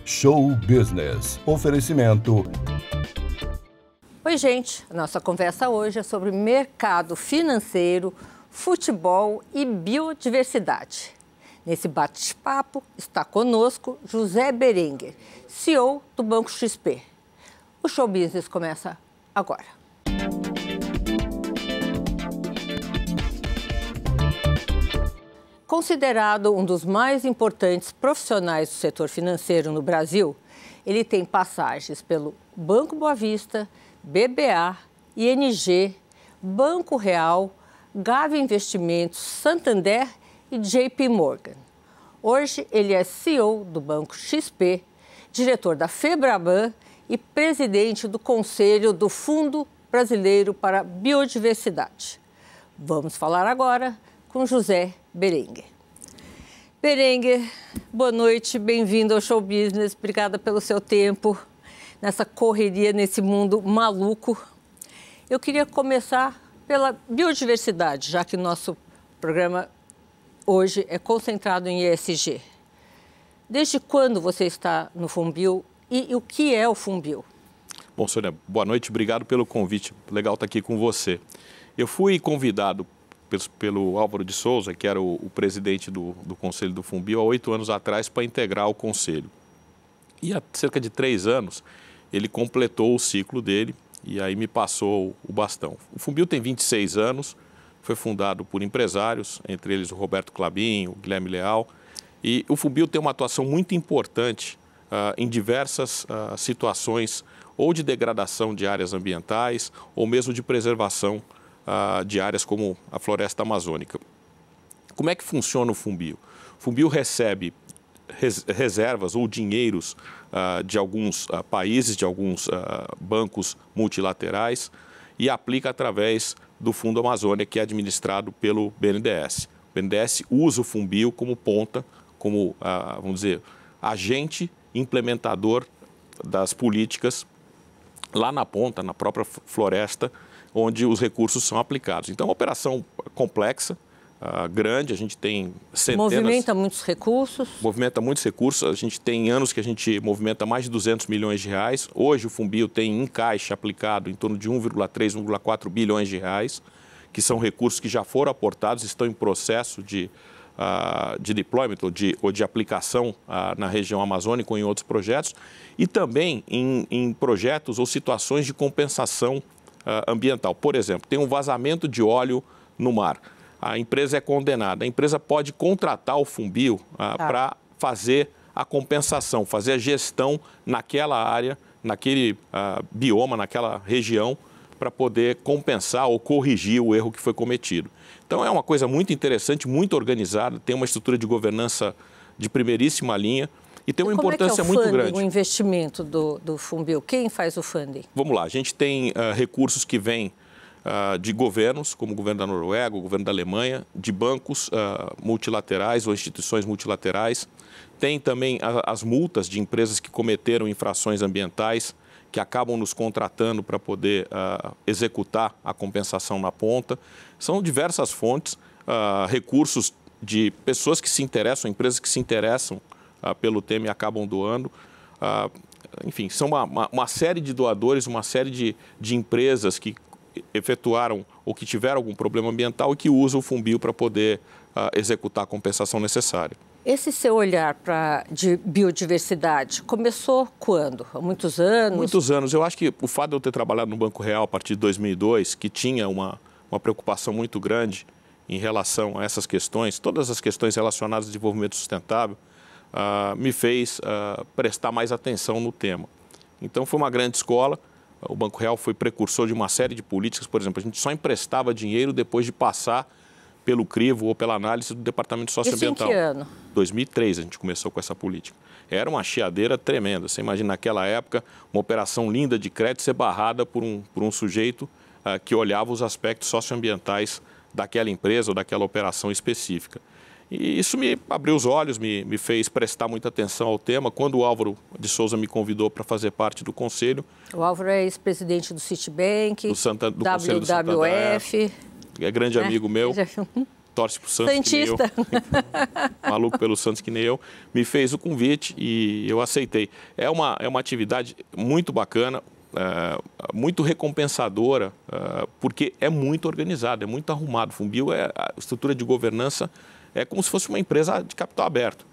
Show Business. Oferecimento. Oi, gente. A nossa conversa hoje é sobre mercado financeiro, futebol e biodiversidade. Nesse bate-papo está conosco José Berenguer, CEO do Banco XP. O Show Business começa agora. Considerado um dos mais importantes profissionais do setor financeiro no Brasil, ele tem passagens pelo Banco Boa Vista, BBA, ING, Banco Real, Gávea Investimentos, Santander e JP Morgan. Hoje ele é CEO do Banco XP, diretor da Febraban e presidente do Conselho do Fundo Brasileiro para a Biodiversidade. Vamos falar agora com José Berenguer. Berenguer, boa noite, bem-vindo ao Show Business. Obrigada pelo seu tempo nessa correria, nesse mundo maluco. Eu queria começar pela biodiversidade, já que nosso programa hoje é concentrado em ESG. Desde quando você está no Funbil e o que é o Funbil? Bom, Sônia, boa noite, obrigado pelo convite. Legal estar aqui com você. Eu fui convidado pelo Álvaro de Souza, que era o presidente do Conselho do Funbil, há 8 anos atrás, para integrar o Conselho. E há cerca de 3 anos, ele completou o ciclo dele e aí me passou o bastão. O Funbil tem 26 anos, foi fundado por empresários, entre eles o Roberto Clabin, o Guilherme Leal, e o Funbil tem uma atuação muito importante em diversas situações, ou de degradação de áreas ambientais, ou mesmo de preservação de áreas como a floresta amazônica. Como é que funciona o Funbil? O Funbil recebe reservas ou dinheiros de alguns países, de alguns bancos multilaterais e aplica através do Fundo Amazônia, que é administrado pelo BNDES. O BNDES usa o Funbil como ponta, como, vamos dizer, agente implementador das políticas lá na ponta, na própria floresta, onde os recursos são aplicados. Então, é uma operação complexa, grande, a gente tem centenas... Movimenta muitos recursos? Movimenta muitos recursos, a gente tem anos que a gente movimenta mais de 200 milhões de reais. Hoje o Funbil tem em caixa aplicado em torno de 1,3, 1,4 bilhões de reais, que são recursos que já foram aportados, estão em processo de deployment ou de aplicação na região amazônica ou em outros projetos, e também em projetos ou situações de compensação ambiental. Por exemplo, tem um vazamento de óleo no mar. A empresa é condenada. A empresa pode contratar o Funbil para fazer a compensação, fazer a gestão naquela área, naquele bioma, naquela região, para poder compensar ou corrigir o erro que foi cometido. Então, é uma coisa muito interessante, muito organizada, tem uma estrutura de governança de primeiríssima linha e tem uma importância muito grande. Como é que é o investimento do Funbil? Quem faz o funding? Vamos lá, a gente tem recursos que vêm de governos, como o governo da Noruega, o governo da Alemanha, de bancos multilaterais ou instituições multilaterais. Tem também as multas de empresas que cometeram infrações ambientais, que acabam nos contratando para poder executar a compensação na ponta. São diversas fontes, recursos de pessoas que se interessam, empresas que se interessam pelo tema e acabam doando. Enfim, são uma série de doadores, uma série de empresas que efetuaram ou que tiveram algum problema ambiental e que usam o Funbil para poder executar a compensação necessária. Esse seu olhar de biodiversidade começou quando? Há muitos anos? Muitos anos. Eu acho que o fato de eu ter trabalhado no Banco Real a partir de 2002, que tinha uma preocupação muito grande em relação a essas questões, todas as questões relacionadas ao desenvolvimento sustentável, me fez prestar mais atenção no tema. Então, foi uma grande escola. O Banco Real foi precursor de uma série de políticas. Por exemplo, a gente só emprestava dinheiro depois de passar pelo crivo ou pela análise do Departamento Socioambiental. Isso em que ano? 2003 a gente começou com essa política. Era uma chiadeira tremenda. Você imagina naquela época uma operação linda de crédito ser barrada por um sujeito que olhava os aspectos socioambientais daquela empresa ou daquela operação específica. E isso me abriu os olhos, me fez prestar muita atenção ao tema. Quando o Álvaro de Souza me convidou para fazer parte do conselho... O Álvaro é ex-presidente do Citibank, do Conselho do Santander, WWF... é grande amigo meu. torce pro Santos Santista. que nem eu, maluco pelo Santos que nem eu, me fez o convite e eu aceitei. É uma atividade muito bacana, muito recompensadora, porque é muito organizado, é muito arrumado. O Funbil, a estrutura de governança é como se fosse uma empresa de capital aberto.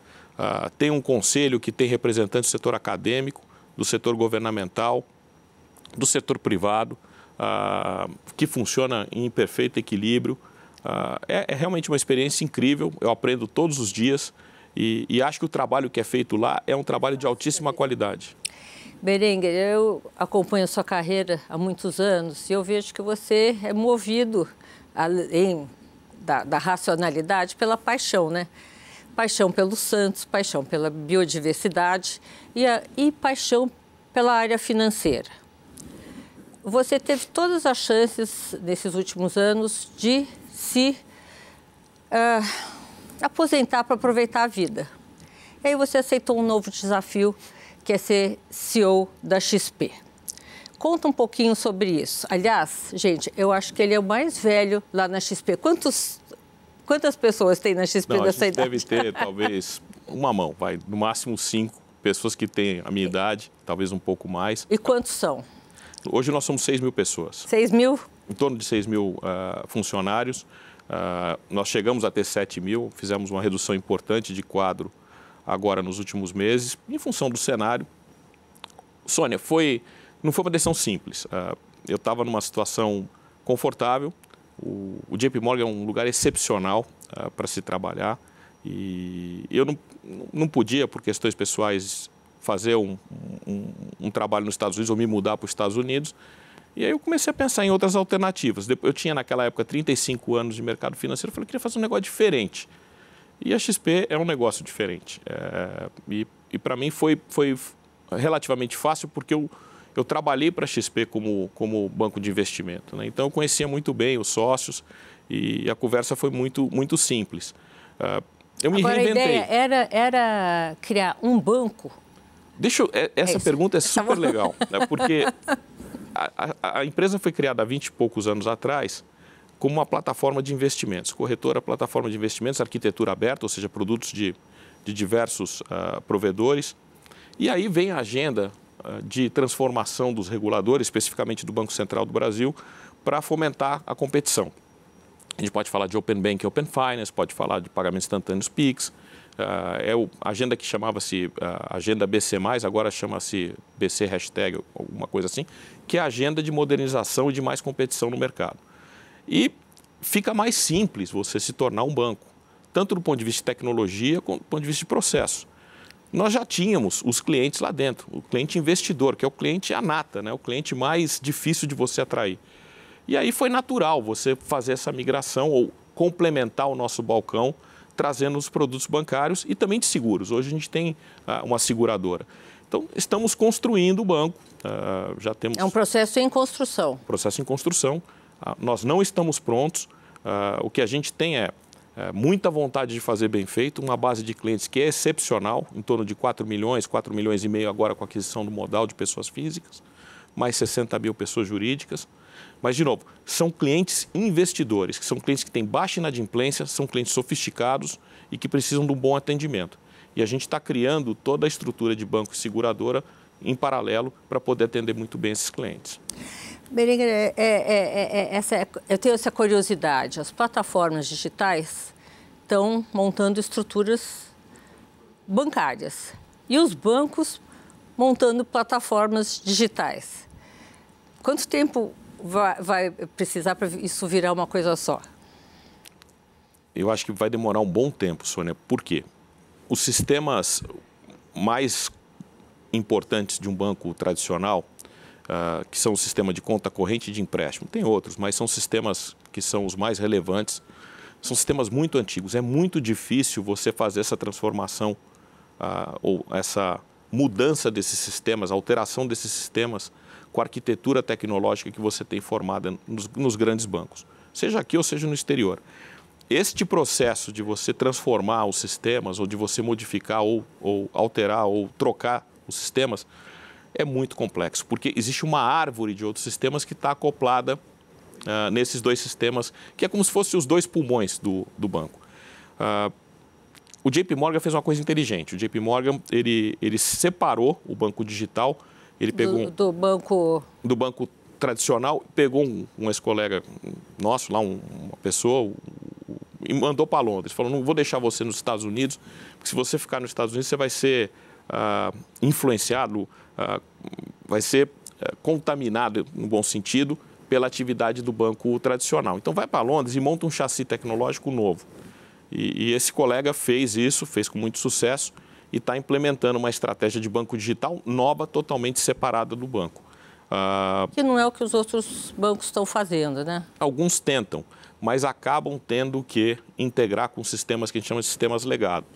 Tem um conselho que tem representantes do setor acadêmico, do setor governamental, do setor privado, que funciona em perfeito equilíbrio. É realmente uma experiência incrível, eu aprendo todos os dias e acho que o trabalho que é feito lá é um trabalho de altíssima qualidade. Berenguer, eu acompanho a sua carreira há muitos anos e eu vejo que você é movido, além da racionalidade, pela paixão, né? Paixão pelo Santos, paixão pela biodiversidade e paixão pela área financeira. Você teve todas as chances, nesses últimos anos, de se aposentar para aproveitar a vida. E aí você aceitou um novo desafio, que é ser CEO da XP. Conta um pouquinho sobre isso. Aliás, gente, eu acho que ele é o mais velho lá na XP. Quantas pessoas tem na XP dessa idade? Deve ter, talvez, uma mão, no máximo 5 pessoas que têm a minha idade, talvez um pouco mais. E quantos são? Hoje nós somos 6 mil pessoas. 6 mil? Em torno de 6 mil funcionários. Nós chegamos a ter 7 mil, fizemos uma redução importante de quadro agora nos últimos meses, em função do cenário. Sônia, não foi uma decisão simples. Eu estava numa situação confortável. O JP Morgan é um lugar excepcional para se trabalhar e eu não podia, por questões pessoais, fazer um trabalho nos Estados Unidos ou me mudar para os Estados Unidos. E aí eu comecei a pensar em outras alternativas. Eu tinha naquela época 35 anos de mercado financeiro, eu falei que queria fazer um negócio diferente. E a XP é um negócio diferente. E para mim foi relativamente fácil porque eu trabalhei para a XP como banco de investimento, né? Então eu conhecia muito bem os sócios e a conversa foi muito simples. Eu me reinventei. A ideia era criar um banco? Essa pergunta é super legal, né? Porque a empresa foi criada há 20 e poucos anos atrás como uma plataforma de investimentos, corretora, plataforma de investimentos, arquitetura aberta, ou seja, produtos de diversos provedores. E aí vem a agenda de transformação dos reguladores, especificamente do Banco Central do Brasil, para fomentar a competição. A gente pode falar de Open Banking, Open Finance, pode falar de pagamentos instantâneos PIX. A agenda que chamava-se Agenda BC+, agora chama-se BC hashtag, alguma coisa assim, que é a agenda de modernização e de mais competição no mercado. E fica mais simples você se tornar um banco, tanto do ponto de vista de tecnologia quanto do ponto de vista de processo. Nós já tínhamos os clientes lá dentro, o cliente investidor, que é o cliente nata, né? O cliente mais difícil de você atrair. E aí foi natural você fazer essa migração ou complementar o nosso balcão, trazendo os produtos bancários e também de seguros. Hoje a gente tem uma seguradora. Então, estamos construindo o banco. Já temos... É um processo em construção. Processo em construção. Nós não estamos prontos. O que a gente tem é muita vontade de fazer bem feito, uma base de clientes que é excepcional, em torno de 4 milhões e meio agora com a aquisição do modal de pessoas físicas, mais 60 mil pessoas jurídicas. Mas, de novo, são clientes investidores, que são clientes que têm baixa inadimplência, são clientes sofisticados e que precisam de um bom atendimento. E a gente está criando toda a estrutura de banco e seguradora em paralelo para poder atender muito bem esses clientes. Berenguer, eu tenho essa curiosidade. As plataformas digitais estão montando estruturas bancárias e os bancos montando plataformas digitais. Quanto tempo vai precisar para isso virar uma coisa só? Eu acho que vai demorar um bom tempo, Sônia. Por quê? Os sistemas mais importantes de um banco tradicional, que são o sistema de conta corrente e de empréstimo, tem outros, mas são sistemas que são os mais relevantes, são sistemas muito antigos. É muito difícil você fazer essa transformação ou essa mudança desses sistemas, a alteração desses sistemas com a arquitetura tecnológica que você tem formada nos grandes bancos, seja aqui ou seja no exterior. Este processo de você transformar os sistemas ou de você modificar ou alterar ou trocar os sistemas é muito complexo, porque existe uma árvore de outros sistemas que está acoplada nesses dois sistemas, que é como se fossem os dois pulmões do banco. O JP Morgan fez uma coisa inteligente. O JP Morgan, ele separou o banco digital, ele pegou do banco tradicional, pegou um ex-colega nosso lá, uma pessoa, e mandou para Londres. Falou, não vou deixar você nos Estados Unidos, porque se você ficar nos Estados Unidos, você vai ser influenciado, vai ser contaminado, no bom sentido, pela atividade do banco tradicional. Então, vai para Londres e monta um chassi tecnológico novo. E esse colega fez isso, fez com muito sucesso, e está implementando uma estratégia de banco digital nova, totalmente separada do banco. Que não é o que os outros bancos estão fazendo, né? Alguns tentam, mas acabam tendo que integrar com sistemas que a gente chama de sistemas legado.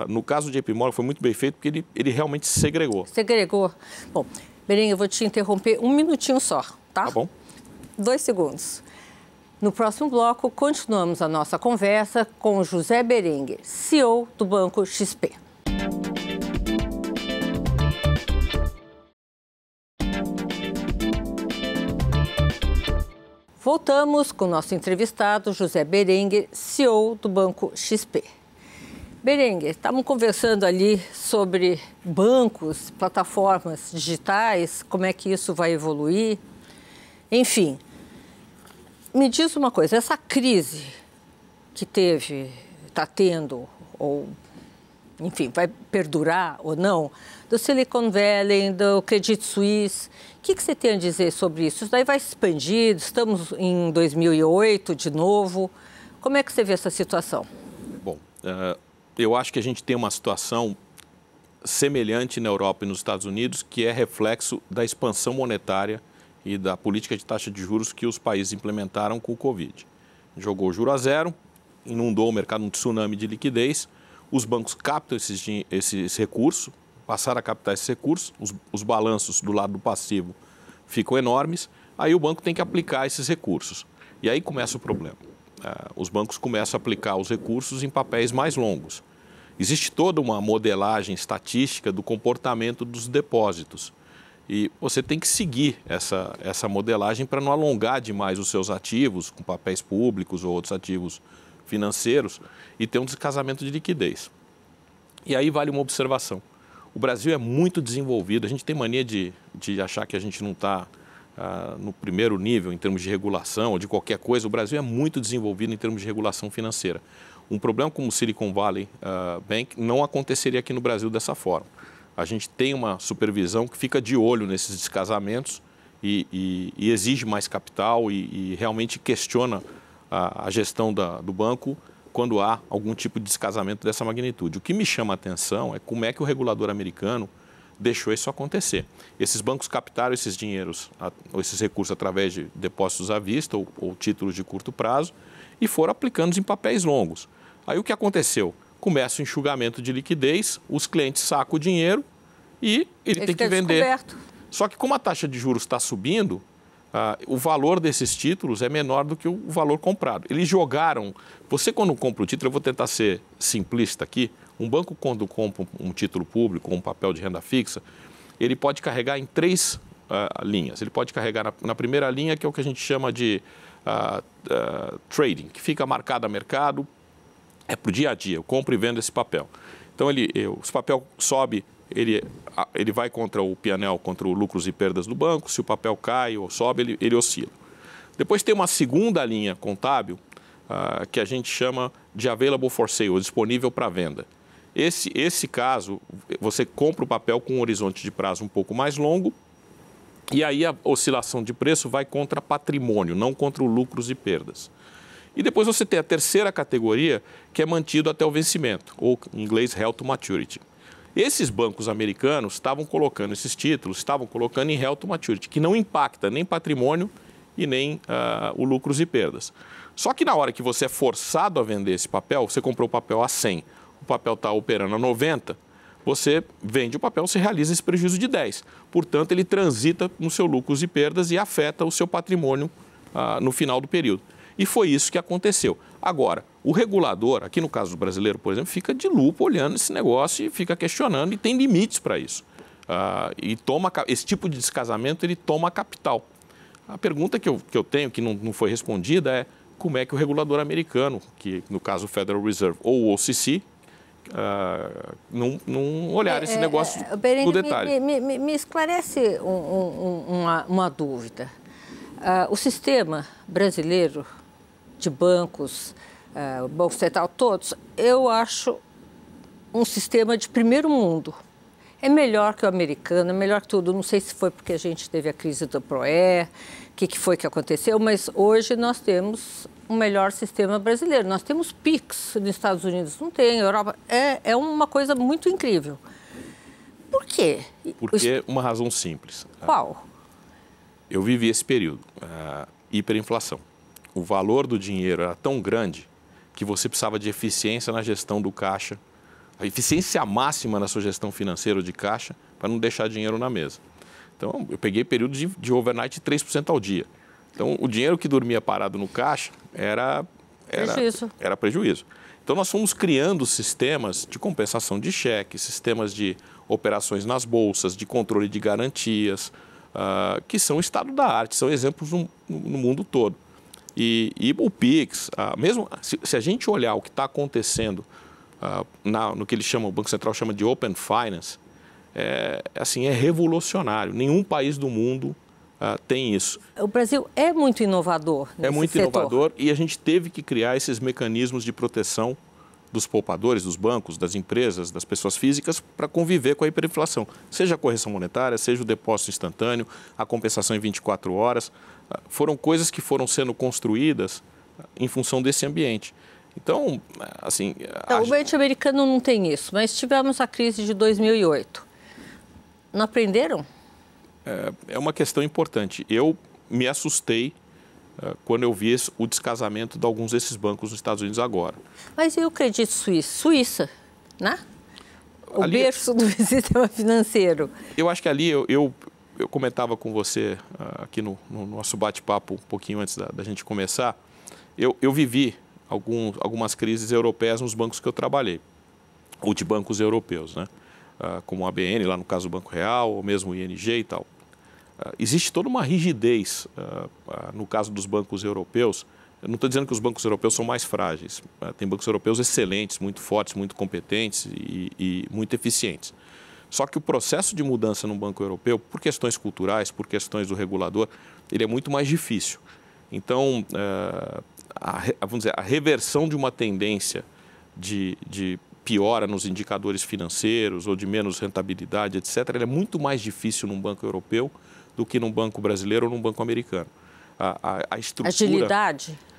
No caso do JP Morgan foi muito bem feito porque ele realmente segregou. Segregou. Bom, Berenguer, eu vou te interromper um minutinho só, tá? Tá bom. 2 segundos. No próximo bloco, continuamos a nossa conversa com o José Berenguer, CEO do Banco XP. Voltamos com o nosso entrevistado, José Berenguer, CEO do Banco XP. Berenguer, estamos conversando ali sobre bancos, plataformas digitais, como é que isso vai evoluir. Enfim, me diz uma coisa, essa crise que está tendo, ou, enfim, vai perdurar ou não, do Silicon Valley, do Credit Suisse, o que você tem a dizer sobre isso? Isso daí vai expandir, estamos em 2008 de novo, como é que você vê essa situação? Bom, eu acho que a gente tem uma situação semelhante na Europa e nos Estados Unidos, que é reflexo da expansão monetária e da política de taxa de juros que os países implementaram com o Covid. Jogou o juro a zero, inundou o mercado, um tsunami de liquidez, os bancos captam esses recursos, passaram a captar esses recursos, os balanços do lado do passivo ficam enormes, aí o banco tem que aplicar esses recursos. E aí começa o problema. Os bancos começam a aplicar os recursos em papéis mais longos. Existe toda uma modelagem estatística do comportamento dos depósitos. E você tem que seguir essa modelagem para não alongar demais os seus ativos, com papéis públicos ou outros ativos financeiros, e ter um descasamento de liquidez. E aí vale uma observação. O Brasil é muito desenvolvido, a gente tem mania de achar que a gente não está no primeiro nível em termos de regulação ou de qualquer coisa. O Brasil é muito desenvolvido em termos de regulação financeira. Um problema como o Silicon Valley Bank não aconteceria aqui no Brasil dessa forma. A gente tem uma supervisão que fica de olho nesses descasamentos e exige mais capital e realmente questiona a gestão do banco quando há algum tipo de descasamento dessa magnitude. O que me chama a atenção é como é que o regulador americano deixou isso acontecer. Esses bancos captaram esses dinheiros, esses recursos através de depósitos à vista ou títulos de curto prazo e foram aplicando em papéis longos. Aí o que aconteceu? Começa o enxugamento de liquidez, os clientes sacam o dinheiro e ele tem que vender. Descoberto. Só que como a taxa de juros está subindo, o valor desses títulos é menor do que o valor comprado. Eles jogaram... Você quando compra o título, eu vou tentar ser simplista aqui, um banco quando compra um título público, um papel de renda fixa, ele pode carregar em 3 linhas. Ele pode carregar na primeira linha, que é o que a gente chama de trading, que fica marcado a mercado, é para o dia a dia, eu compro e vendo esse papel. Então, esse papel sobe, ele vai contra o P&L, contra os lucros e perdas do banco, se o papel cai ou sobe, ele oscila. Depois tem uma segunda linha contábil, que a gente chama de available for sale, disponível para venda. Esse caso, você compra o papel com um horizonte de prazo um pouco mais longo, e aí a oscilação de preço vai contra patrimônio, não contra os lucros e perdas. E depois você tem a terceira categoria, que é mantido até o vencimento, ou em inglês, held to maturity. Esses bancos americanos estavam colocando esses títulos, estavam colocando em held to maturity, que não impacta nem patrimônio e nem o lucros e perdas. Só que na hora que você é forçado a vender esse papel, você comprou o papel a 100, o papel está operando a 90, você vende o papel, você realiza esse prejuízo de 10. Portanto, ele transita no seu lucros e perdas e afeta o seu patrimônio no final do período. E foi isso que aconteceu. Agora, o regulador, aqui no caso do brasileiro, por exemplo, fica de lupa olhando esse negócio e fica questionando e tem limites para isso. E esse tipo de descasamento, ele toma capital. A pergunta que eu tenho, que não foi respondida, é como é que o regulador americano, que no caso o Federal Reserve ou o OCC, não olhar esse negócio no detalhe. Me esclarece uma dúvida. O sistema brasileiro de bancos, Banco Central, todos, eu acho um sistema de primeiro mundo. É melhor que o americano, é melhor que tudo. Não sei se foi porque a gente teve a crise do PROE, o que foi que aconteceu, mas hoje nós temos um melhor sistema brasileiro. Nós temos PIX nos Estados Unidos, não tem, Europa. É uma coisa muito incrível. Por quê? Porque uma razão simples. Qual? Eu vivi esse período, hiperinflação. O valor do dinheiro era tão grande que você precisava de eficiência na gestão do caixa, a eficiência máxima na sua gestão financeira de caixa, para não deixar dinheiro na mesa. Então, eu peguei período de overnight de 3% ao dia. Então, o dinheiro que dormia parado no caixa era prejuízo. Então, nós fomos criando sistemas de compensação de cheques, sistemas de operações nas bolsas, de controle de garantias, que são estado da arte, são exemplos no mundo todo. E o PIX, mesmo se a gente olhar o que está acontecendo no que o Banco Central chama de Open Finance, é revolucionário. Nenhum país do mundo tem isso. O Brasil é muito inovador nesse setor. É muito inovador e a gente teve que criar esses mecanismos de proteção dos poupadores, dos bancos, das empresas, das pessoas físicas para conviver com a hiperinflação. Seja a correção monetária, seja o depósito instantâneo, a compensação em 24 horas. Foram coisas que foram sendo construídas em função desse ambiente. Então, assim... Então, o banco americano não tem isso, mas tivemos a crise de 2008. Não aprenderam? É uma questão importante. Eu me assustei quando eu vi o descasamento de alguns desses bancos nos Estados Unidos agora. Mas e o Credit Suisse? Suíça, né? O berço do sistema financeiro. Eu acho que ali eu comentava com você aqui no nosso bate-papo um pouquinho antes da gente começar. Eu vivi algumas crises europeias nos bancos que eu trabalhei, ou de bancos europeus, né? Como a ABN, lá no caso do Banco Real, ou mesmo o ING e tal. Existe toda uma rigidez no caso dos bancos europeus. Eu não estou dizendo que os bancos europeus são mais frágeis. Tem bancos europeus excelentes, muito fortes, muito competentes e muito eficientes. Só que o processo de mudança no banco europeu, por questões culturais, por questões do regulador, ele é muito mais difícil. Então, vamos dizer, a reversão de uma tendência de piora nos indicadores financeiros ou de menos rentabilidade, etc., ele é muito mais difícil num banco europeu do que num banco brasileiro ou num banco americano. A estrutura...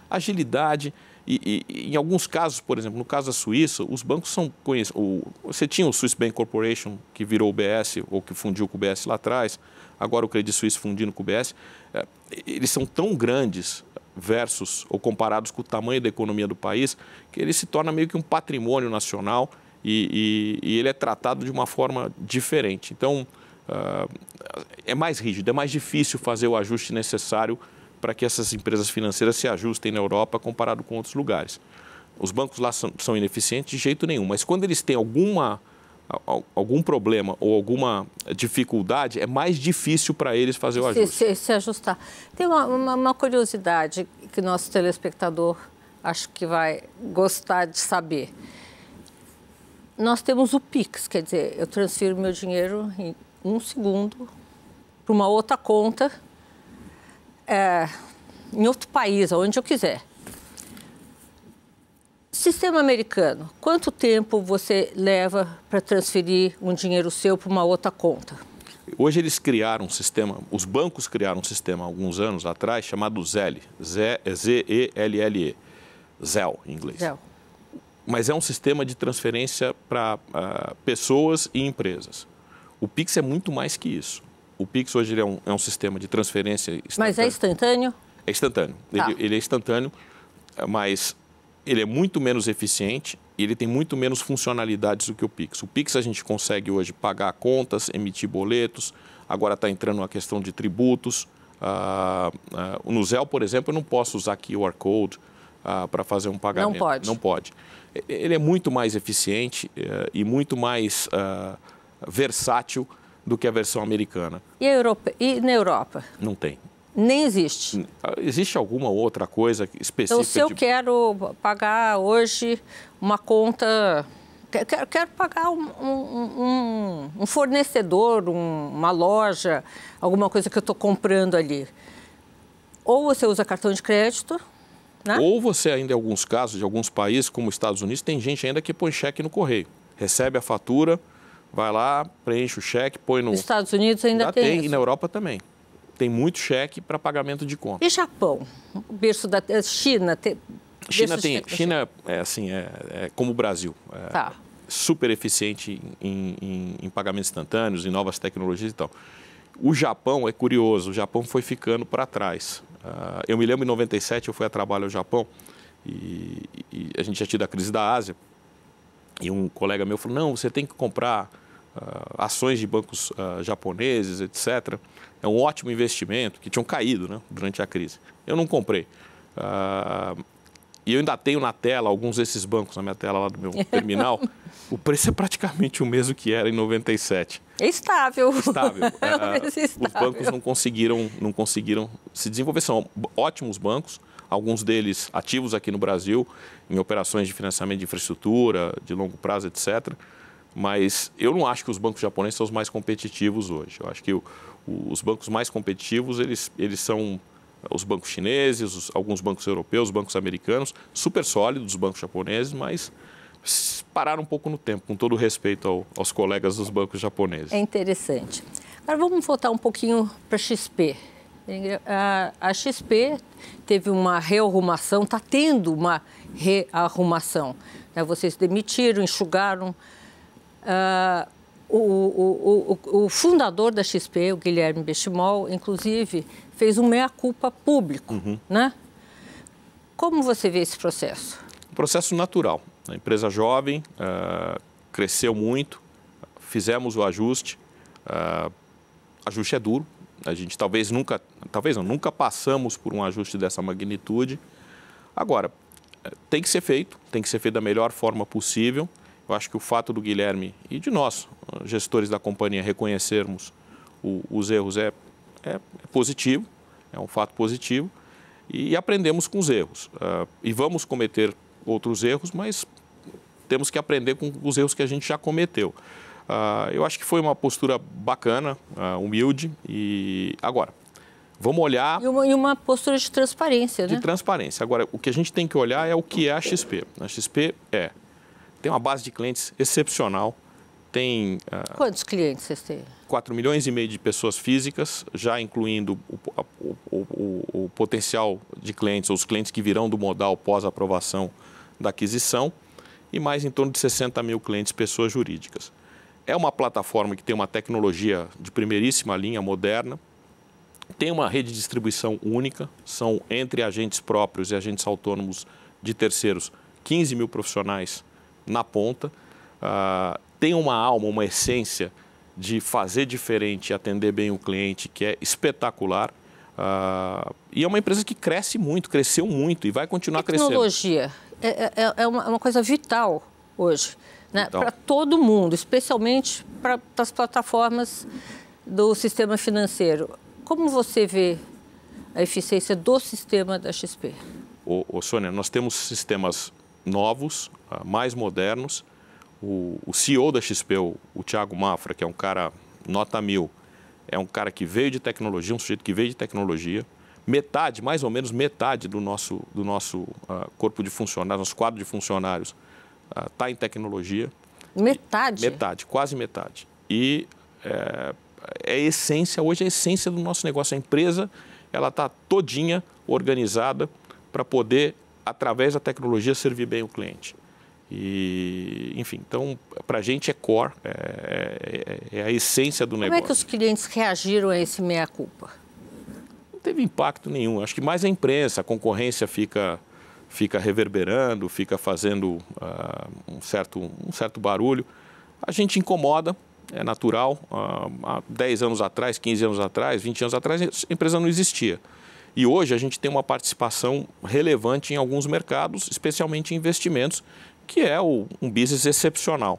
Agilidade. E em alguns casos, por exemplo, no caso da Suíça, os bancos são conhecidos. Você tinha o Swiss Bank Corporation, que virou o BS, ou que fundiu com o BS lá atrás, agora o Credit Suisse fundindo com o BS. Eles são tão grandes versus ou comparados com o tamanho da economia do país, que ele se torna meio que um patrimônio nacional e ele é tratado de uma forma diferente. Então, é mais rígido, é mais difícil fazer o ajuste necessário para que essas empresas financeiras se ajustem na Europa comparado com outros lugares. Os bancos lá são ineficientes de jeito nenhum, mas quando eles têm algum problema ou alguma dificuldade, é mais difícil para eles fazer o ajuste. Se ajustar. Tem uma curiosidade que o nosso telespectador acho que vai gostar de saber. Nós temos o PIX, quer dizer, eu transfiro meu dinheiro em 1 segundo para uma outra conta, em outro país, onde eu quiser. Sistema americano, quanto tempo você leva para transferir um dinheiro seu para uma outra conta? Hoje eles criaram um sistema, os bancos criaram um sistema há alguns anos atrás chamado ZELL, Z-E-L-L-E, ZEL em inglês. ZEL. Mas é um sistema de transferência para pessoas e empresas. O PIX é muito mais que isso. O PIX hoje ele é um sistema de transferência instantâneo. Mas é instantâneo? É instantâneo. Tá. Ele é instantâneo, mas ele é muito menos eficiente e ele tem muito menos funcionalidades do que o PIX. O PIX a gente consegue hoje pagar contas, emitir boletos, agora está entrando a questão de tributos. No ZEL, por exemplo, eu não posso usar QR Code para fazer um pagamento. Não pode. Não pode. Ele é muito mais eficiente e muito mais versátil do que a versão americana. E na Europa? Não tem. Nem existe. Existe alguma outra coisa específica? Então, se eu quero pagar hoje uma conta, quero pagar um fornecedor, uma loja, alguma coisa que eu estou comprando ali, ou você usa cartão de crédito, né? Ou você ainda, em alguns casos, de alguns países, como os Estados Unidos, tem gente ainda que põe cheque no correio. Recebe a fatura, vai lá, preenche o cheque, põe no... Nos Estados Unidos ainda tem isso. E na Europa também. Tem muito cheque para pagamento de conta. E Japão? O berço da China? China é assim, é como o Brasil. Tá. Super eficiente em pagamentos instantâneos, em novas tecnologias e tal. O Japão é curioso, o Japão foi ficando para trás. Eu me lembro, em 97, eu fui a trabalho ao Japão e a gente tinha tido a crise da Ásia. E um colega meu falou, não, você tem que comprar ações de bancos japoneses, etc. É um ótimo investimento, que tinham caído, né, durante a crise. Eu não comprei. E eu ainda tenho na tela alguns desses bancos, na minha tela lá do meu terminal. O preço é praticamente o mesmo que era em 97. É estável. Estável. Os bancos não conseguiram se desenvolver. São ótimos bancos, alguns deles ativos aqui no Brasil, em operações de financiamento de infraestrutura, de longo prazo, etc. Mas eu não acho que os bancos japoneses são os mais competitivos hoje. Eu acho que os bancos mais competitivos, eles são os bancos chineses, alguns bancos europeus, os bancos americanos, super sólidos, os bancos japoneses, mas pararam um pouco no tempo, com todo o respeito aos colegas dos bancos japoneses. É interessante. Agora vamos voltar um pouquinho para a XP. A XP teve uma rearrumação, está tendo uma rearrumação. Vocês demitiram, enxugaram. O fundador da XP, o Guilherme Benchimol, inclusive, fez um meia-culpa público, né? Como você vê esse processo? Um processo natural. A empresa jovem, cresceu muito, fizemos o ajuste. Ajuste é duro. A gente nunca passamos por um ajuste dessa magnitude. Agora, tem que ser feito da melhor forma possível. Eu acho que o fato do Guilherme e de nós, gestores da companhia, reconhecermos os erros é positivo, é um fato positivo, e aprendemos com os erros. E vamos cometer outros erros, mas temos que aprender com os erros que a gente já cometeu. Eu acho que foi uma postura bacana, humilde, e agora, vamos olhar... E uma postura de transparência, né? De transparência. Agora, o que a gente tem que olhar é o que é a XP. A XP tem uma base de clientes excepcional, tem... Quantos clientes vocês têm? 4,5 milhões de pessoas físicas, já incluindo o potencial de clientes, ou os clientes que virão do modal pós-aprovação da aquisição, e mais em torno de 60 mil clientes, pessoas jurídicas. É uma plataforma que tem uma tecnologia de primeiríssima linha, moderna, tem uma rede de distribuição única, são entre agentes próprios e agentes autônomos de terceiros, 15 mil profissionais na ponta, tem uma alma, uma essência de fazer diferente e atender bem o cliente, que é espetacular. E é uma empresa que cresce muito, cresceu muito e vai continuar crescendo. Tecnologia é uma coisa vital hoje, né? Para todo mundo, especialmente para as plataformas do sistema financeiro. Como você vê a eficiência do sistema da XP? Sônia, nós temos sistemas novos, mais modernos. O CEO da XP, o Thiago Mafra, que é um cara nota 1000, é um cara que veio de tecnologia, um sujeito que veio de tecnologia. Mais ou menos metade do nosso corpo de funcionários, nosso quadro de funcionários está em tecnologia. Metade? Metade, quase metade. E hoje é a essência do nosso negócio. A empresa está todinha organizada para poder, através da tecnologia, servir bem o cliente. E, enfim, então, para a gente é core, é a essência do negócio. Como é que os clientes reagiram a esse meia-culpa? Não teve impacto nenhum. Acho que mais a imprensa, a concorrência fica reverberando, fica fazendo um certo barulho. A gente incomoda, é natural. Há 10 anos atrás, 15 anos atrás, 20 anos atrás, a empresa não existia. E hoje a gente tem uma participação relevante em alguns mercados, especialmente em investimentos, que é um business excepcional.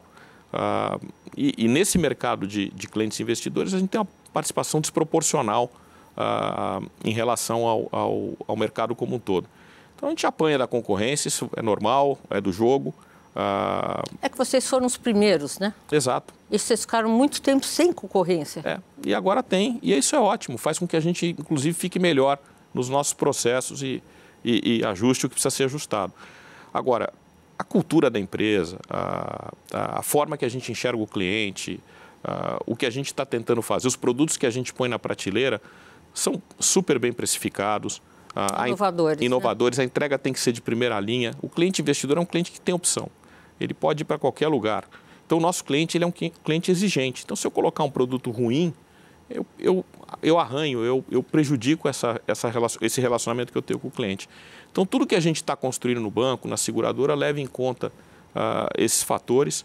E nesse mercado de clientes investidores, a gente tem uma participação desproporcional em relação ao mercado como um todo. Então, a gente apanha da concorrência, isso é normal, é do jogo. É que vocês foram os primeiros, né? Exato. E vocês ficaram muito tempo sem concorrência. E agora tem, e isso é ótimo, faz com que a gente, inclusive, fique melhor nos nossos processos e ajuste o que precisa ser ajustado. Agora, a cultura da empresa, a forma que a gente enxerga o cliente, o que a gente está tentando fazer, os produtos que a gente põe na prateleira são super bem precificados. Inovadores. A entrega tem que ser de primeira linha. O cliente investidor é um cliente que tem opção. Ele pode ir para qualquer lugar. Então, o nosso cliente ele é um cliente exigente. Então, se eu colocar um produto ruim, eu arranho, eu prejudico esse relacionamento que eu tenho com o cliente. Então, tudo que a gente está construindo no banco, na seguradora, leva em conta esses fatores.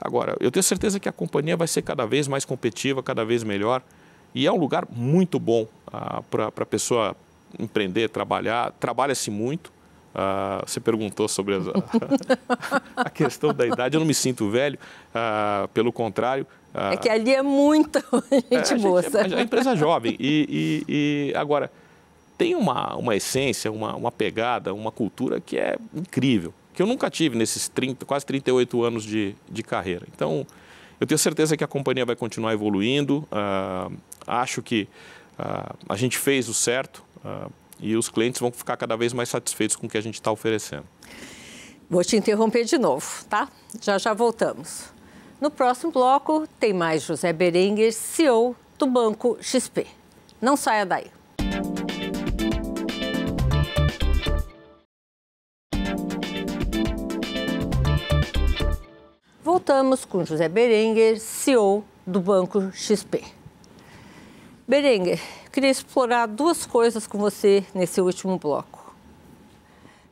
Agora, eu tenho certeza que a companhia vai ser cada vez mais competitiva, cada vez melhor. E é um lugar muito bom para a pessoa empreender, trabalhar. Trabalha-se muito. Você perguntou sobre a questão da idade. Eu não me sinto velho, pelo contrário. É que ali é muita gente boa. É empresa jovem. E agora, tem uma essência, uma pegada, uma cultura que é incrível, que eu nunca tive nesses quase 38 anos de carreira. Então, eu tenho certeza que a companhia vai continuar evoluindo. Acho que a gente fez o certo. E os clientes vão ficar cada vez mais satisfeitos com o que a gente está oferecendo. Vou te interromper de novo, tá? Já voltamos. No próximo bloco, tem mais José Berenguer, CEO do Banco XP. Não saia daí. Voltamos com José Berenguer, CEO do Banco XP. Berenguer, queria explorar duas coisas com você nesse último bloco.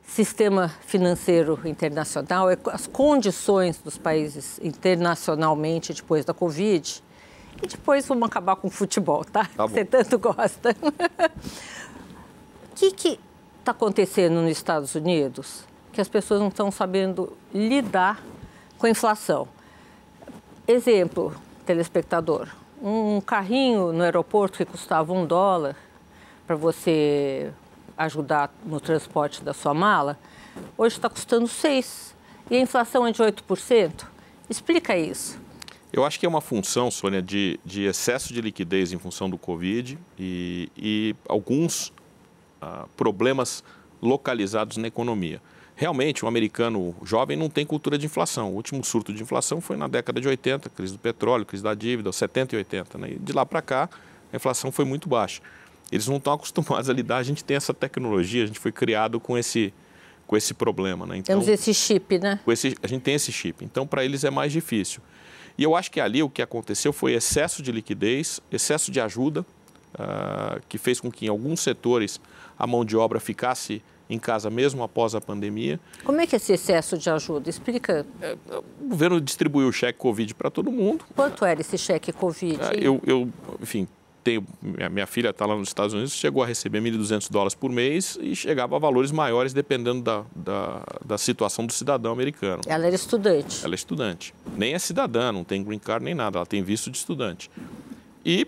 Sistema financeiro internacional, as condições dos países internacionalmente depois da Covid. E depois vamos acabar com o futebol, tá? Você tanto gosta. O que está acontecendo nos Estados Unidos que as pessoas não estão sabendo lidar com a inflação? Exemplo, telespectador. Um carrinho no aeroporto que custava $1 para você ajudar no transporte da sua mala, hoje está custando 6. E a inflação é de 8%. Explica isso. Eu acho que é uma função, Sônia, de excesso de liquidez em função do Covid e alguns problemas localizados na economia. Realmente, o americano jovem não tem cultura de inflação. O último surto de inflação foi na década de 80, crise do petróleo, crise da dívida, 70 e 80. Né? E de lá para cá, a inflação foi muito baixa. Eles não estão acostumados a lidar, a gente tem essa tecnologia, a gente foi criado com esse problema. Né? Então, temos esse chip, né? A gente tem esse chip, então para eles é mais difícil. E eu acho que ali o que aconteceu foi excesso de liquidez, excesso de ajuda, que fez com que em alguns setores a mão de obra ficasse em casa mesmo após a pandemia. Como é que é esse excesso de ajuda? Explica. O governo distribuiu o cheque Covid para todo mundo. Quanto era esse cheque Covid? Enfim, minha filha está lá nos Estados Unidos, chegou a receber $1.200 por mês e chegava a valores maiores dependendo da situação do cidadão americano. Ela era estudante? Ela é estudante. Nem é cidadã, não tem green card nem nada, ela tem visto de estudante. E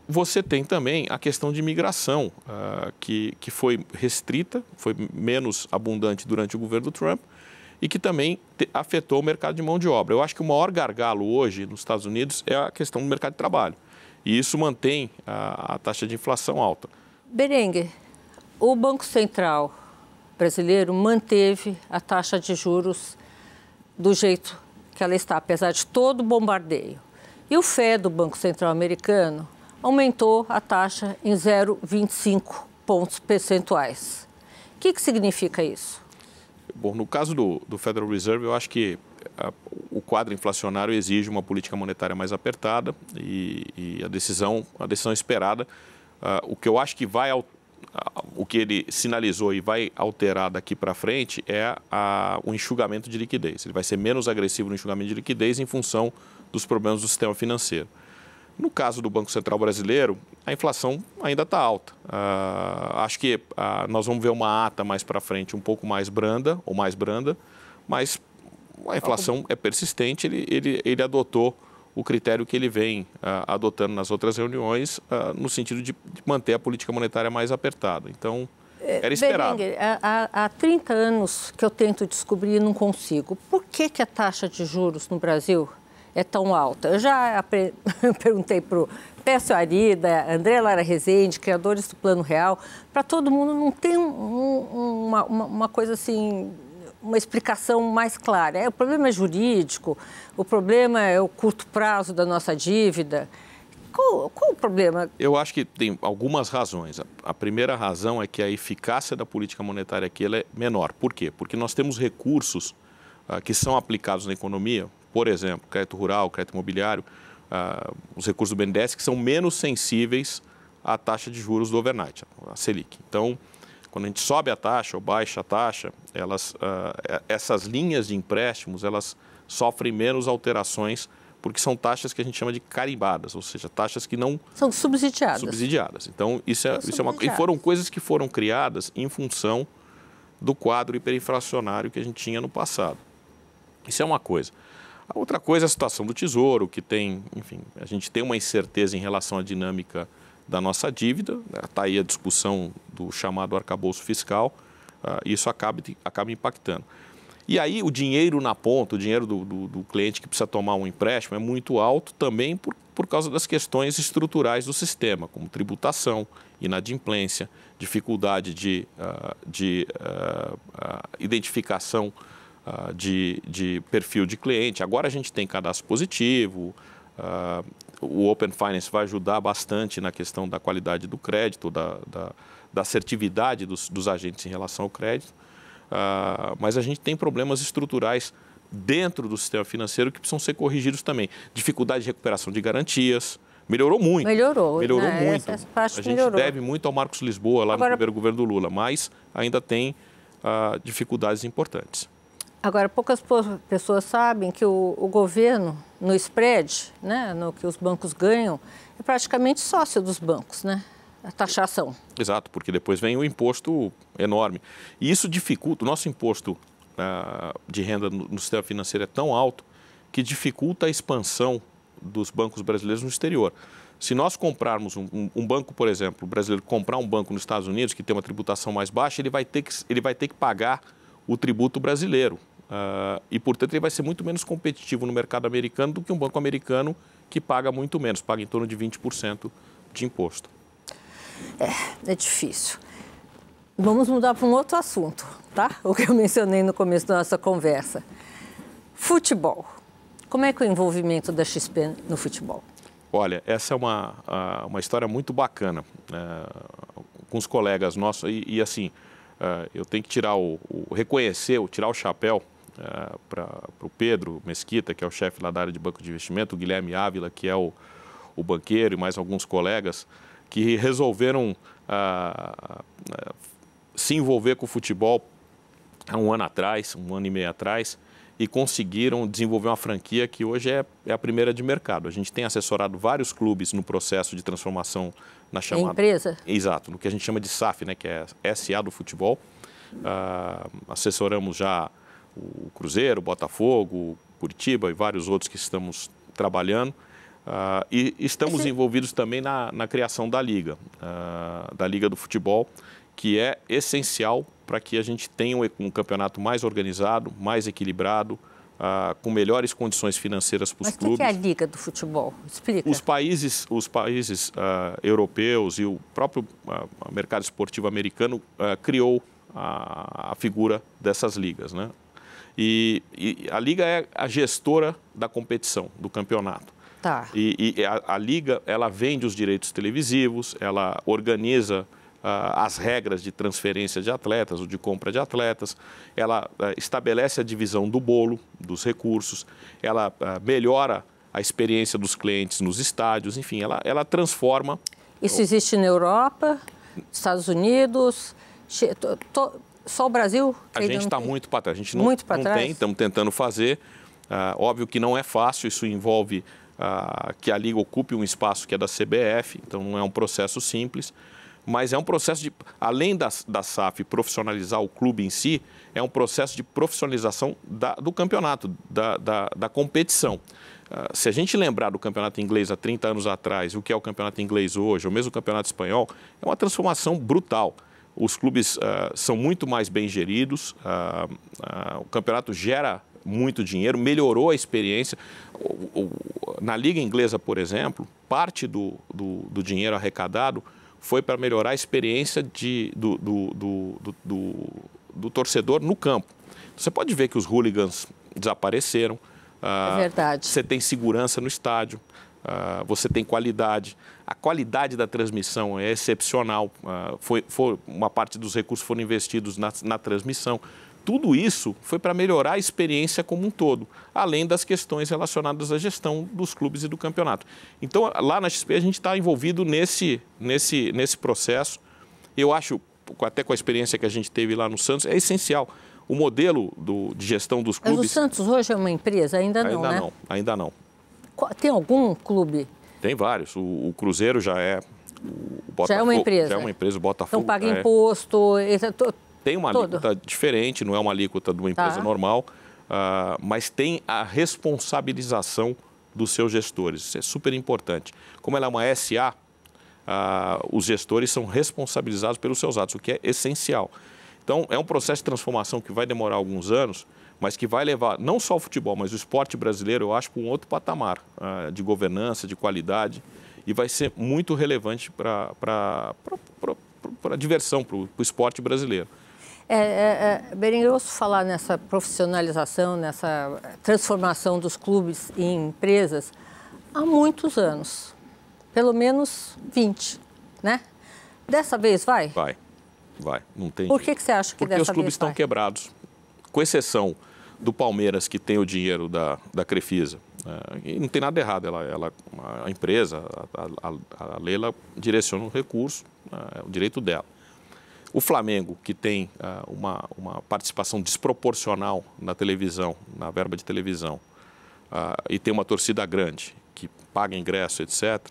você tem também a questão de imigração, que foi restrita, foi menos abundante durante o governo do Trump e que também afetou o mercado de mão de obra. Eu acho que o maior gargalo hoje nos Estados Unidos é a questão do mercado de trabalho. E isso mantém a taxa de inflação alta. Berenguer, o Banco Central brasileiro manteve a taxa de juros do jeito que ela está, apesar de todo o bombardeio. E o FED, do Banco Central americano, aumentou a taxa em 0,25 pontos percentuais. O que significa isso? Bom, no caso do Federal Reserve, eu acho que o quadro inflacionário exige uma política monetária mais apertada e a decisão esperada, o que eu acho que o que ele sinalizou e vai alterar daqui para frente é o enxugamento de liquidez. Ele vai ser menos agressivo no enxugamento de liquidez em função dos problemas do sistema financeiro. No caso do Banco Central brasileiro, a inflação ainda está alta. Acho que nós vamos ver uma ata mais para frente um pouco mais branda, mas a inflação é persistente. Ele adotou o critério que ele vem adotando nas outras reuniões, no sentido de manter a política monetária mais apertada. Então, era esperado. Berenguer, há 30 anos que eu tento descobrir e não consigo. Por que a taxa de juros no Brasil é tão alta? Eu já perguntei para o Pécio Arida, André Lara Rezende, criadores do Plano Real, para todo mundo não tem uma coisa assim, uma explicação mais clara. O problema é jurídico, o problema é o curto prazo da nossa dívida. Qual o problema? Eu acho que tem algumas razões. A primeira razão é que a eficácia da política monetária aqui ela é menor. Por quê? Porque nós temos recursos que são aplicados na economia, por exemplo, crédito rural, crédito imobiliário, os recursos do BNDES, que são menos sensíveis à taxa de juros do overnight, a Selic. Então, quando a gente sobe a taxa ou baixa a taxa, essas linhas de empréstimos elas sofrem menos alterações, porque são taxas que a gente chama de carimbadas, ou seja, taxas que não... São subsidiadas. Subsidiadas. Então, isso é uma... E foram coisas que foram criadas em função do quadro hiperinflacionário que a gente tinha no passado. Isso é uma coisa. A outra coisa é a situação do Tesouro, que tem, enfim, a gente tem uma incerteza em relação à dinâmica da nossa dívida, está aí a discussão do chamado arcabouço fiscal, isso acaba impactando. E aí o dinheiro na ponta, o dinheiro do cliente que precisa tomar um empréstimo é muito alto também por causa das questões estruturais do sistema, como tributação, inadimplência, dificuldade de identificação de perfil de cliente. Agora a gente tem cadastro positivo, o Open Finance vai ajudar bastante na questão da qualidade do crédito, da assertividade dos agentes em relação ao crédito. Mas a gente tem problemas estruturais dentro do sistema financeiro que precisam ser corrigidos também. Dificuldade de recuperação de garantias. Melhorou muito. Melhorou muito. Essa parte a gente melhorou. deve muito ao Marcos Lisboa, lá no primeiro governo do Lula, mas ainda tem dificuldades importantes. Agora, poucas pessoas sabem que o governo, no spread, né, no que os bancos ganham, é praticamente sócio dos bancos, né? A taxação. Exato, porque depois vem o imposto enorme. E isso dificulta, o nosso imposto de renda no sistema financeiro é tão alto que dificulta a expansão dos bancos brasileiros no exterior. Se nós comprarmos um banco, por exemplo, o brasileiro comprar um banco nos Estados Unidos, que tem uma tributação mais baixa, ele vai ter que pagar o tributo brasileiro. E, portanto, ele vai ser muito menos competitivo no mercado americano do que um banco americano que paga muito menos, paga em torno de 20% de imposto. É difícil. Vamos mudar para um outro assunto, tá? O que eu mencionei no começo da nossa conversa. Futebol. Como é que é o envolvimento da XP no futebol? Olha, essa é uma história muito bacana com os colegas nossos. E assim, eu tenho que tirar tirar o chapéu para o Pedro Mesquita, que é o chefe lá da área de banco de investimento, o Guilherme Ávila, que é o banqueiro, e mais alguns colegas, que resolveram se envolver com o futebol há um ano e meio atrás, e conseguiram desenvolver uma franquia que hoje é a primeira de mercado. A gente tem assessorado vários clubes no processo de transformação na chamada... empresa? Exato, no que a gente chama de SAF, né, que é SA do futebol. Assessoramos já o Cruzeiro, o Botafogo, Curitiba e vários outros que estamos trabalhando. E estamos envolvidos também na criação da Liga do Futebol, que é essencial para que a gente tenha um campeonato mais organizado, mais equilibrado, com melhores condições financeiras para os clubes. Mas o que é a Liga do Futebol? Explica. Os países europeus e o próprio mercado esportivo americano criou a figura dessas ligas, né? E a Liga é a gestora da competição, do campeonato. Tá. E a Liga, ela vende os direitos televisivos, ela organiza as regras de transferência de atletas ou de compra de atletas, ela estabelece a divisão do bolo, dos recursos, ela melhora a experiência dos clientes nos estádios, enfim, ela transforma... Isso existe na Europa, Estados Unidos, só o Brasil? A gente está muito para trás, a gente não tem, estamos tentando fazer. Óbvio que não é fácil, isso envolve que a Liga ocupe um espaço que é da CBF, então não é um processo simples, mas é um processo de, além da SAF profissionalizar o clube em si, é um processo de profissionalização do campeonato, da competição. Se a gente lembrar do campeonato inglês há 30 anos atrás, o que é o campeonato inglês hoje, ou mesmo o campeonato espanhol, é uma transformação brutal. Os clubes são muito mais bem geridos, o campeonato gera muito dinheiro, melhorou a experiência. Na Liga Inglesa, por exemplo, parte do dinheiro arrecadado foi para melhorar a experiência do torcedor no campo. Você pode ver que os hooligans desapareceram. É verdade. Você tem segurança no estádio, você tem qualidade. A qualidade da transmissão é excepcional. Uma parte dos recursos foram investidos na transmissão. Tudo isso foi para melhorar a experiência como um todo, além das questões relacionadas à gestão dos clubes e do campeonato. Então, lá na XP, a gente está envolvido nesse processo. Eu acho, até com a experiência que a gente teve lá no Santos, é essencial. O modelo de gestão dos clubes... Mas o Santos hoje é uma empresa? Ainda não, né? Ainda não. Tem algum clube? Tem vários. O Cruzeiro já é... O Botafogo, já é uma empresa? Já é uma empresa, o Botafogo... Então paga imposto... Tem uma alíquota diferente, não é uma alíquota de uma empresa normal, mas tem a responsabilização dos seus gestores. Isso é super importante. Como ela é uma SA, os gestores são responsabilizados pelos seus atos, o que é essencial. Então, é um processo de transformação que vai demorar alguns anos, mas que vai levar não só o futebol, mas o esporte brasileiro, eu acho, para um outro patamar de governança, de qualidade, e vai ser muito relevante para a diversão, para o esporte brasileiro. Berenguer, eu ouço falar nessa profissionalização, nessa transformação dos clubes em empresas há muitos anos, pelo menos 20, né? Dessa vez vai? Vai, não tem. Por que você acha que dessa vez vai? Porque os clubes estão quebrados, com exceção do Palmeiras, que tem o dinheiro da Crefisa. E não tem nada errado, a empresa, a Leila direciona o recurso, é o direito dela. O Flamengo, que tem uma participação desproporcional na televisão, na verba de televisão, e tem uma torcida grande, que paga ingresso, etc.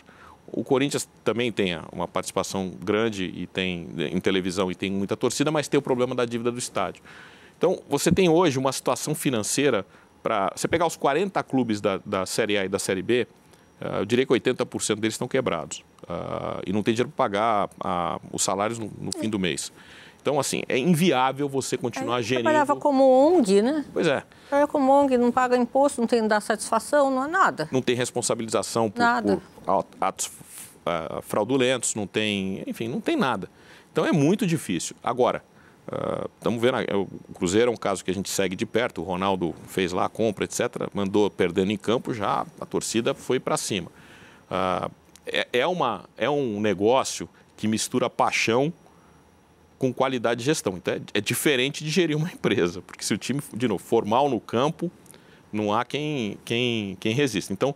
O Corinthians também tem uma participação grande e tem em televisão e tem muita torcida, mas tem o problema da dívida do estádio. Então, você tem hoje uma situação financeira para... Você pegar os 40 clubes da Série A e da Série B, eu diria que 80% deles estão quebrados. E não tem dinheiro para pagar os salários no fim do mês. Então, assim, é inviável você continuar gerindo... Trabalhava como ONG, né? Pois é. Trabalhava como ONG, não paga imposto, não tem que dar satisfação, não é nada. Não tem responsabilização por atos fraudulentos, não tem... Enfim, não tem nada. Então, é muito difícil. Agora, estamos vendo... O Cruzeiro é um caso que a gente segue de perto. O Ronaldo fez lá a compra, etc. Mandou perdendo em campo, já a torcida foi para cima. É um negócio que mistura paixão com qualidade de gestão. Então, é diferente de gerir uma empresa, porque se o time, de novo, for mal no campo, não há quem resista. Então,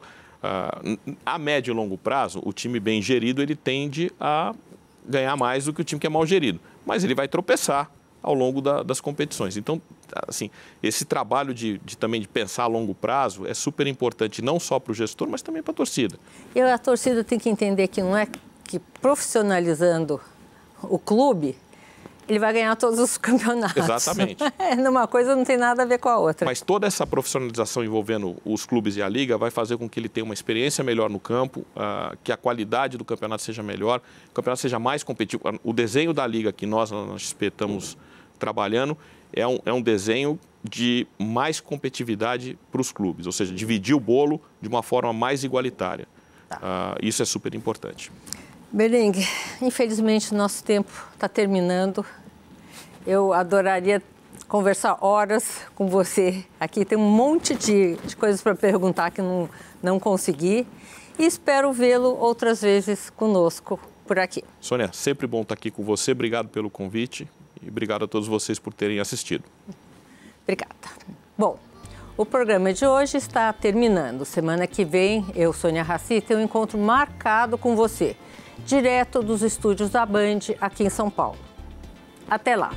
a médio e longo prazo, o time bem gerido, ele tende a ganhar mais do que o time que é mal gerido. Mas ele vai tropeçar ao longo das competições. Então, assim, esse trabalho também de pensar a longo prazo é super importante, não só para o gestor, mas também para a torcida. E a torcida tem que entender que não é que profissionalizando o clube, ele vai ganhar todos os campeonatos. Exatamente. Numa coisa não tem nada a ver com a outra. Mas toda essa profissionalização envolvendo os clubes e a liga vai fazer com que ele tenha uma experiência melhor no campo, que a qualidade do campeonato seja melhor, que o campeonato seja mais competitivo. O desenho da liga que nós na XP estamos trabalhando é um desenho de mais competitividade para os clubes, ou seja, dividir o bolo de uma forma mais igualitária. Isso é super importante. Berenguer, infelizmente o nosso tempo está terminando. Eu adoraria conversar horas com você aqui. Tem um monte de coisas para perguntar que não consegui. E espero vê-lo outras vezes conosco por aqui. Sônia, sempre bom estar aqui com você. Obrigado pelo convite e obrigado a todos vocês por terem assistido. Obrigada. Bom, o programa de hoje está terminando. Semana que vem, eu, Sônia Raci, tenho um encontro marcado com você, direto dos estúdios da Band aqui em São Paulo. Até lá!